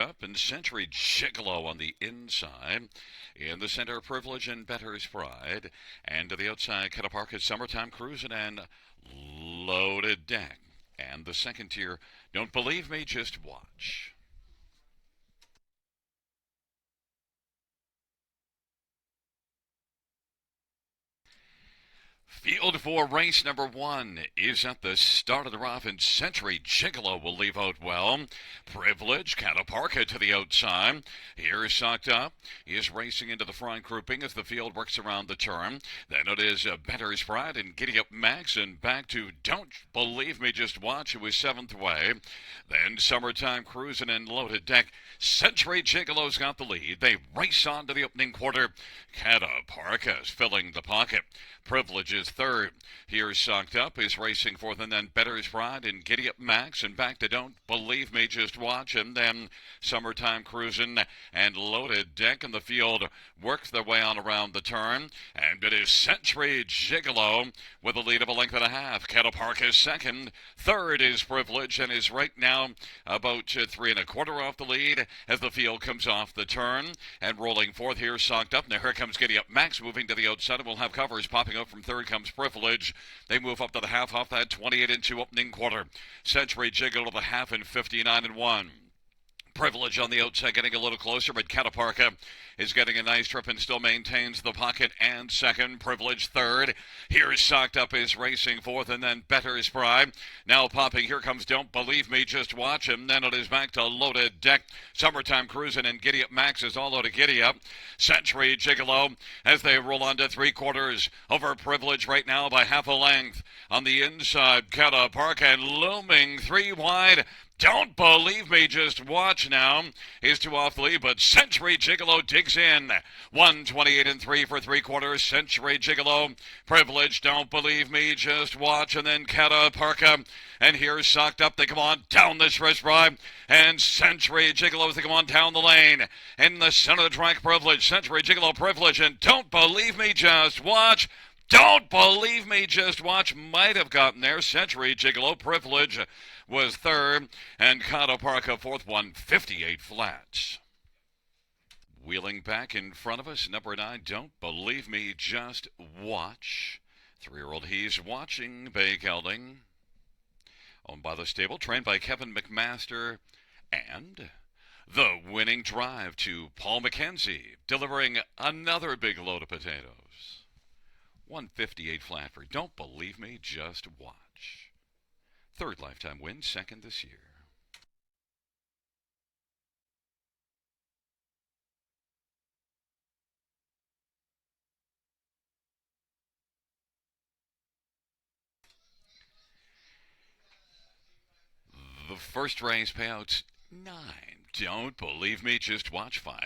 Up and Century Gigolo on the inside. In the center, Privilege and Better's Pride. And to the outside, Cataparca's Summertime Cruising and Loaded Deck. And the second tier, Don't Believe Me, Just Watch. Field for race number one is at the start of the rough, and Century Gigolo will leave out well. Privilege, Cataparca to the outside. Here's Sucked Up. He is racing into the front grouping as the field works around the turn. Then it is Better's Pride and Giddy Up Max, and back to Don't Believe Me, Just Watch, who is seventh way. Then Summertime Cruising and Loaded Deck. Century Gigolo's got the lead. They race on to the opening quarter. Cataparca's filling the pocket. Privilege is third. Here's Sucked Up is racing fourth, and then Better's Pride and Giddy Up Max, and back to Don't Believe Me, Just Watch, and then Summertime Cruising and Loaded Deck in the field works their way on around the turn, and it is Century Gigolo with a lead of a length and a half. Cataparca is second. Third is Privilege, and is right now about 3.25 off the lead as the field comes off the turn, and rolling fourth here, Sucked Up. Now here comes Giddy Up Max moving to the outside, and we'll have covers popping up from third comes Privilege. They move up to the half off that 28 into opening quarter. Century Gigolo to the half in 59 and 1. Privilege on the outside getting a little closer, but Cataparca is getting a nice trip and still maintains the pocket and second. Privilege third. Here's Sucked Up is racing fourth, and then Better's Pride. Now popping, here comes Don't Believe Me, Just Watch Him. Then it is back to Loaded Deck. Summertime Cruising and Giddy Up Max is all out of Giddy Up. Century Gigolo as they roll on to three quarters over Privilege right now by half a length. On the inside, Cataparca and looming three wide. Don't Believe Me, Just Watch now is two off the lead, but Century Gigolo digs in. 128 and 3 for three quarters. Century Gigolo, Privilege, Don't Believe Me, Just Watch, and then Cataparca. And here's Sucked Up. They come on down this wrist ride. And Century Gigolo as they come on down the lane. In the center of the track, Privilege, Century Gigolo, Privilege, and Don't Believe Me, Just Watch. Don't Believe Me, Just Watch might have gotten there. Century Gigolo, Privilege was third, and Cataparca fourth, 158 flats. Wheeling back in front of us, number 9, Don't Believe Me, Just Watch. 3-year-old He's Watching, Bay Gelding. Owned by the stable, trained by Kevin McMaster, and the winning drive to Paul McKenzie, delivering another big load of potatoes. 158 flat for Don't Believe Me, Just Watch. Third lifetime win, second this year. The first race payouts 9. Don't Believe Me, Just Watch 5.